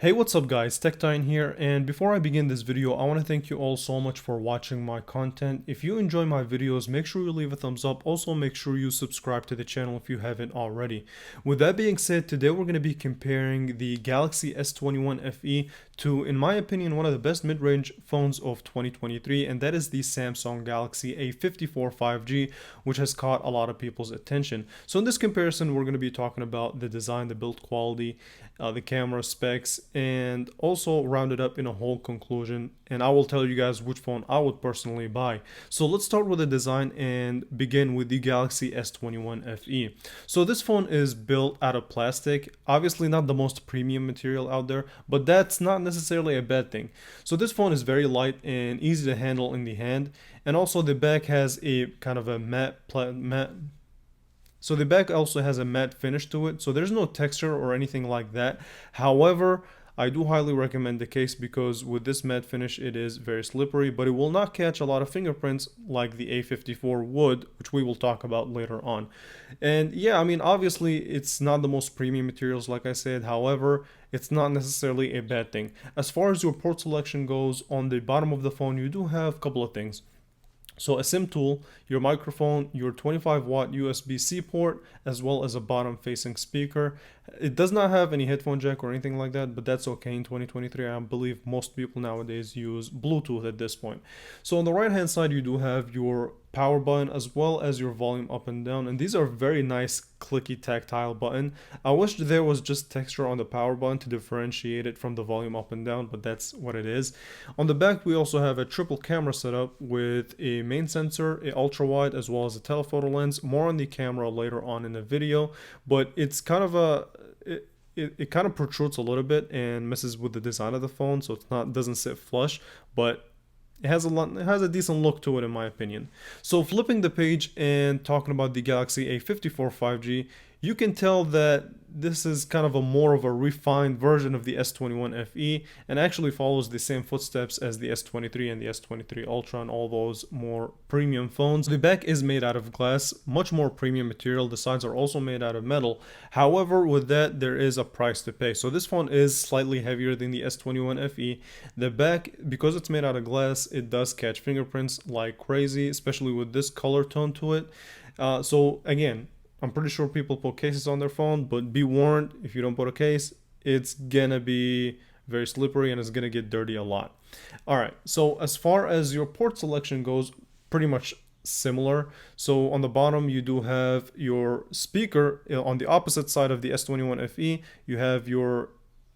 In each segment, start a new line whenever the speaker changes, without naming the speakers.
Hey, what's up guys, TechTine here, and before I begin this video, I want to thank you all so much for watching my content. If you enjoy my videos, make sure you leave a thumbs up. Also, make sure you subscribe to the channel if you haven't already. With that being said, today we're going to be comparing the Galaxy S21 FE to, in my opinion, one of the best mid-range phones of 2023, and that is the Samsung Galaxy A54 5G, which has caught a lot of people's attention. So in this comparison, we're going to be talking about the design, the build quality, the camera specs, and also round it up in a whole conclusion, and I will tell you guys which phone I would personally buy. So let's start with the design and begin with the Galaxy S21 FE. So this phone is built out of plastic, obviously not the most premium material out there, but that's not necessarily a bad thing. So this phone is very light and easy to handle in the hand, and also the back has a kind of a matte so the back also has a matte finish to it, so there's no texture or anything like that. However, I do highly recommend the case because with this matte finish it is very slippery, but it will not catch a lot of fingerprints like the A54 would, which we will talk about later on. And yeah, I mean, obviously it's not the most premium materials like I said, however, it's not necessarily a bad thing. As far as your port selection goes, on the bottom of the phone you do have a couple of things. So a SIM tool, your microphone, your 25-watt USB-C port, as well as a bottom-facing speaker. It does not have any headphone jack or anything like that, but that's okay in 2023. I believe most people nowadays use Bluetooth at this point. So on the right-hand side, you do have your power button as well as your volume up and down, and these are very nice clicky tactile button. I wish there was just texture on the power button to differentiate it from the volume up and down, but that's what it is. On the back we also have a triple camera setup with a main sensor, a ultra wide, as well as a telephoto lens. More on the camera later on in the video, but it's kind of a it kind of protrudes a little bit and messes with the design of the phone, so doesn't sit flush, but it has a decent look to it in my opinion. So flipping the page and talking about the Galaxy A54 5G, you can tell that this is kind of more of a refined version of the S21 FE and actually follows the same footsteps as the S23 and the S23 Ultra and all those more premium phones. The back is made out of glass, much more premium material. The sides are also made out of metal. However, with that, there is a price to pay. So this phone is slightly heavier than the S21 FE. The back, because it's made out of glass, it does catch fingerprints like crazy, especially with this color tone to it. So again, I'm pretty sure people put cases on their phone, but be warned, if you don't put a case, it's gonna be very slippery and it's gonna get dirty a lot. Alright, so as far as your port selection goes, pretty much similar. So on the bottom you do have your speaker. On the opposite side of the S21 FE, you have your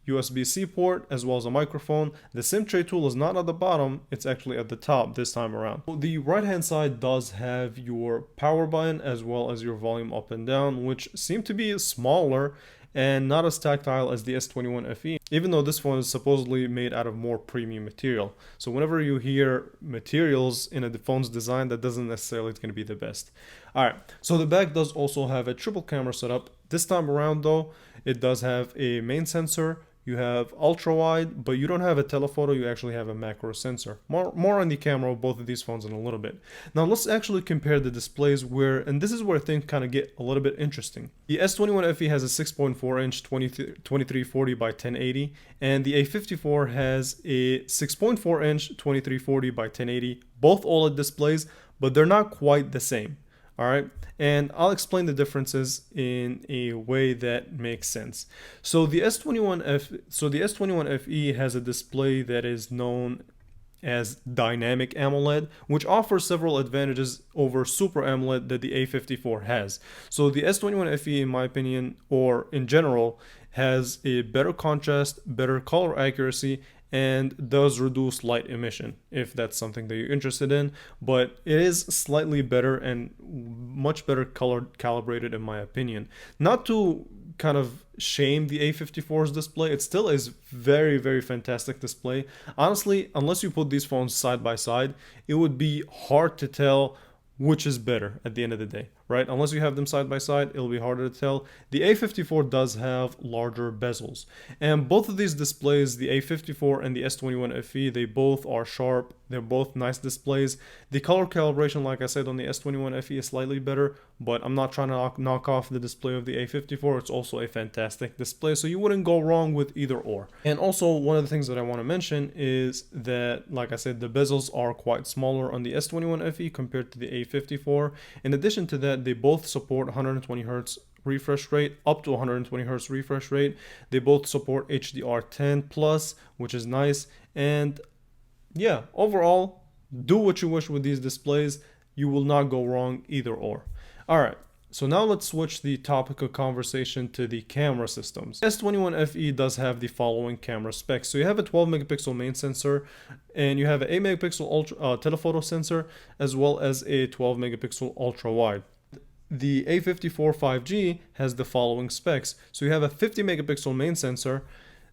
USB-C port as well as a microphone. The SIM tray tool is not at the bottom, it's actually at the top this time around. The right hand side does have your power button as well as your volume up and down, which seem to be smaller and not as tactile as the S21 FE, even though this phone is supposedly made out of more premium material. So whenever you hear materials in a phone's design, that doesn't necessarily going to be the best. Alright, so the back does also have a triple camera setup. This time around though, it does have a main sensor. You have ultra wide, but you don't have a telephoto, you actually have a macro sensor. More on the camera of both of these phones in a little bit. Now let's actually compare the displays and this is where things kind of get a little bit interesting. The S21 FE has a 6.4 inch 2340 by 1080, and the A54 has a 6.4 inch 2340 by 1080, both OLED displays, but they're not quite the same. All right, and I'll explain the differences in a way that makes sense. So the S21 FE has a display that is known as dynamic AMOLED, which offers several advantages over Super AMOLED that the A54 has. So the S21 FE, in my opinion, or in general, has a better contrast, better color accuracy, and does reduce light emission if that's something that you're interested in, but it is slightly better and much better color calibrated in my opinion. Not to kind of shame the A54's display, it still is very fantastic display. Honestly, unless you put these phones side by side, it would be hard to tell which is better at the end of the day. right? Unless you have them side by side, it'll be harder to tell. The A54 does have larger bezels. And both of these displays, the A54 and the S21 FE, they both are sharp. They're both nice displays. The color calibration, like I said, on the S21 FE is slightly better, but I'm not trying to knock off the display of the A54. It's also a fantastic display, so you wouldn't go wrong with either or. And also, one of the things that I want to mention is that, like I said, the bezels are quite smaller on the S21 FE compared to the A54. In addition to that, they both support 120 Hz refresh rate, up to 120 Hz refresh rate. They both support HDR10 plus, which is nice. And yeah, overall, do what you wish with these displays. You will not go wrong either or. All right, so now let's switch the topic of conversation to the camera systems. S21 FE does have the following camera specs. So you have a 12 megapixel main sensor, and you have an 8 megapixel ultra telephoto sensor, as well as a 12 megapixel ultra wide. The A54 5G has the following specs. So you have a 50 megapixel main sensor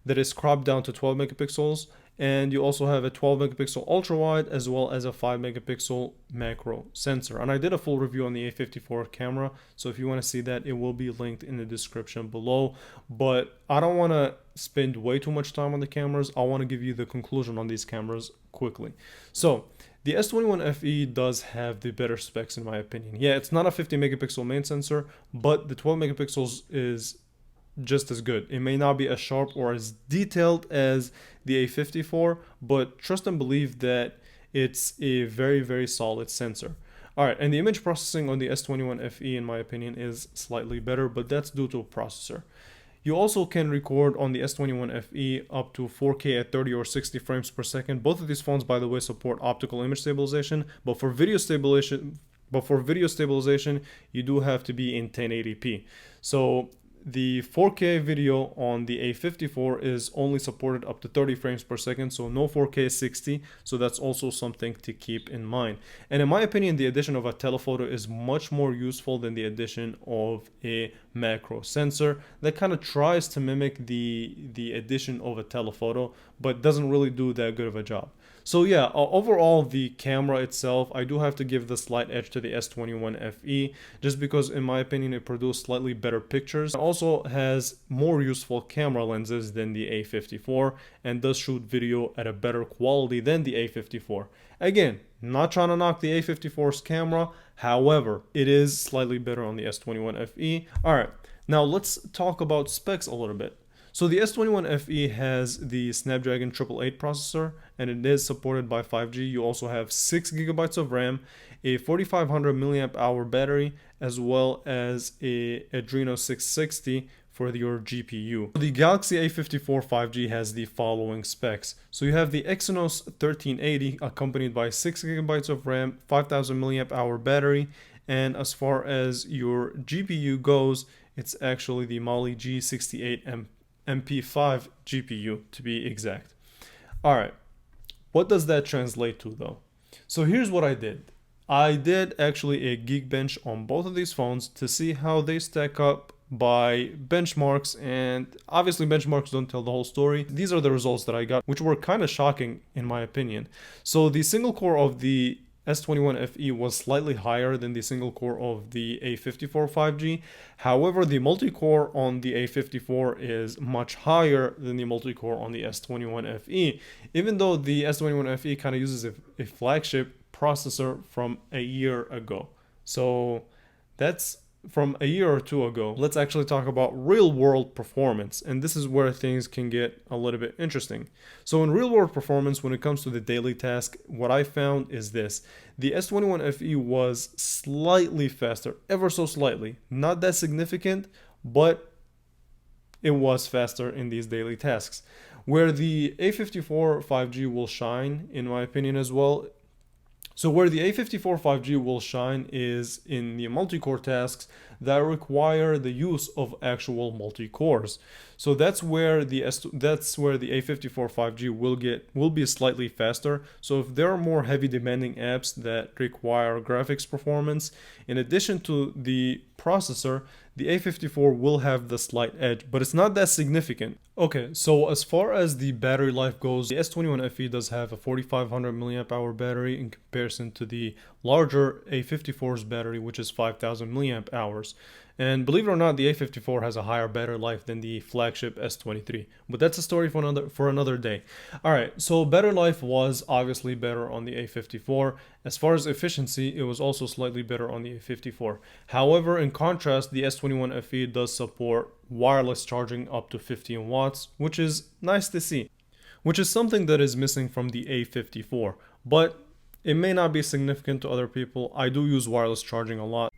that is cropped down to 12 megapixels, and you also have a 12 megapixel ultra wide as well as a 5 megapixel macro sensor. And I did a full review on the A54 camera, so if you want to see that, it will be linked in the description below. But I don't want to spend way too much time on the cameras. I want to give you the conclusion on these cameras quickly. So the S21 FE does have the better specs in my opinion. Yeah, it's not a 50 megapixel main sensor, but the 12 megapixels is just as good. It may not be as sharp or as detailed as the A54, but trust and believe that it's a very, very solid sensor. All right, and the image processing on the S21 FE, in my opinion, is slightly better, but that's due to a processor. You also can record on the S21 FE up to 4K at 30 or 60 frames per second. Both of these phones, by the way, support optical image stabilization, but for video stabilization, you do have to be in 1080p. So the 4K video on the A54 is only supported up to 30 frames per second, so no 4K 60, so that's also something to keep in mind. And in my opinion, the addition of a telephoto is much more useful than the addition of a macro sensor that kind of tries to mimic the addition of a telephoto, but doesn't really do that good of a job. So yeah, overall, the camera itself, I do have to give the slight edge to the S21 FE, just because in my opinion it produced slightly better pictures. It also has more useful camera lenses than the A54 and does shoot video at a better quality than the A54. Again, not trying to knock the A54's camera, however, it is slightly better on the S21 FE. Alright, now let's talk about specs a little bit. So the S21 FE has the Snapdragon 888 processor, and it is supported by 5G. You also have 6 gigabytes of RAM, a 4500 milliamp hour battery, as well as a Adreno 660 for your GPU. The Galaxy A54 5G has the following specs. So you have the Exynos 1380 accompanied by 6 gigabytes of RAM, 5000 milliamp hour battery, and as far as your GPU goes, it's actually the Mali G68 MP5 GPU to be exact. Alright, what does that translate to though? So here's what I did. I did actually a Geekbench on both of these phones to see how they stack up by benchmarks, and obviously benchmarks don't tell the whole story. These are the results that I got, which were kind of shocking in my opinion. So the single core of the S21 FE was slightly higher than the single core of the A54 5G. However, the multi-core on the A54 is much higher than the multi-core on the S21 FE, even though the S21 FE kind of uses a flagship processor from a year ago. So that's from a year or two ago. Let's actually talk about real-world performance, and this is where things can get a little bit interesting. So in real-world performance, when it comes to the daily task, what I found is this. The S21 FE was slightly faster, ever so slightly. Not that significant, but it was faster in these daily tasks. Where the A54 5G will shine, in my opinion as well, so where the A54 5G will shine is in the multi-core tasks that require the use of actual multi-cores. So that's where the A54 5G will be slightly faster. So if there are more heavy demanding apps that require graphics performance, in addition to the processor, the A54 will have the slight edge, but it's not that significant. Okay, so as far as the battery life goes, the S21 FE does have a 4500 milliamp hour battery in comparison to the larger A54's battery, which is 5000 milliamp hours. And believe it or not, the A54 has a higher battery life than the flagship S23, but that's a story for another day. All right, so battery life was obviously better on the A54. As far as efficiency, it was also slightly better on the A54. However, in contrast, the S21 FE does support wireless charging up to 15 watts, which is nice to see, which is something that is missing from the A54, but it may not be significant to other people. I do use wireless charging a lot.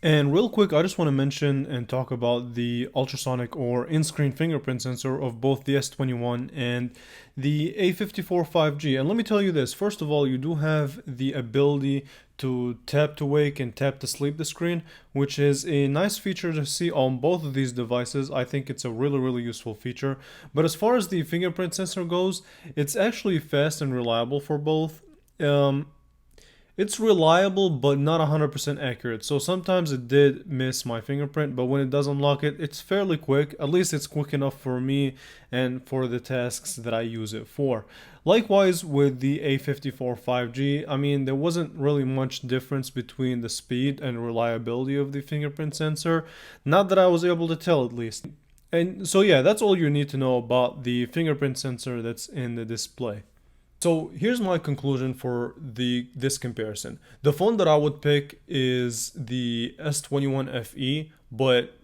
And real quick, I just want to mention and talk about the ultrasonic or in-screen fingerprint sensor of both the S21 and the A54 5G. And let me tell you this, first of all, you do have the ability to tap to wake and tap to sleep the screen, which is a nice feature to see on both of these devices. I think it's a really useful feature. But as far as the fingerprint sensor goes, it's actually fast and reliable for both. It's reliable, but not 100% accurate. So sometimes it did miss my fingerprint, but when it does unlock it, it's fairly quick. At least it's quick enough for me and for the tasks that I use it for. Likewise with the A54 5G, I mean, there wasn't really much difference between the speed and reliability of the fingerprint sensor. Not that I was able to tell, at least. And so yeah, that's all you need to know about the fingerprint sensor that's in the display. So here's my conclusion for this comparison. The phone that I would pick is the S21 FE, but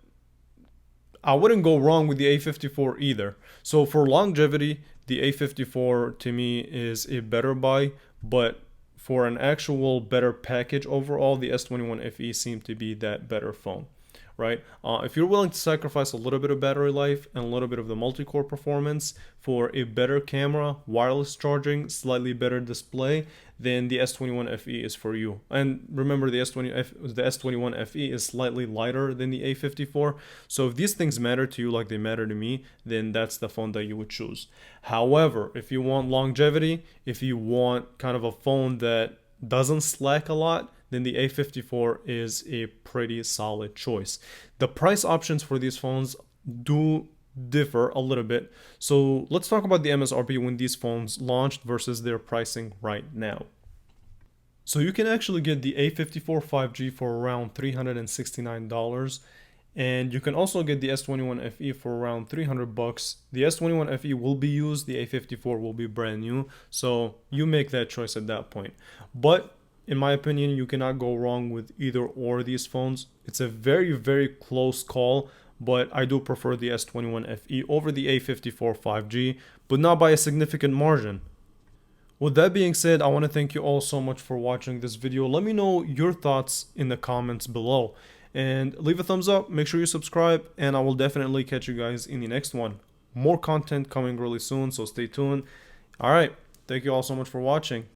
I wouldn't go wrong with the A54 either. So for longevity, the A54 to me is a better buy, but for an actual better package overall, the S21 FE seemed to be that better phone. Right? If you're willing to sacrifice a little bit of battery life and a little bit of the multi-core performance for a better camera, wireless charging, slightly better display, then the S21 FE is for you. And remember, the S21 FE is slightly lighter than the A54. So if these things matter to you like they matter to me, then that's the phone that you would choose. However, if you want longevity, if you want kind of a phone that doesn't slack a lot, then the A54 is a pretty solid choice. The price options for these phones do differ a little bit. So let's talk about the MSRP when these phones launched versus their pricing right now. So you can actually get the A54 5G for around $369. And you can also get the S21 FE for around 300 bucks. The S21 FE will be used, the A54 will be brand new. So you make that choice at that point. But in my opinion, you cannot go wrong with either or these phones. It's a very close call, but I do prefer the S21 FE over the A54 5G, but not by a significant margin. With that being said, I want to thank you all so much for watching this video. Let me know your thoughts in the comments below. And leave a thumbs up, make sure you subscribe, and I will definitely catch you guys in the next one. More content coming really soon, so stay tuned. Alright, thank you all so much for watching.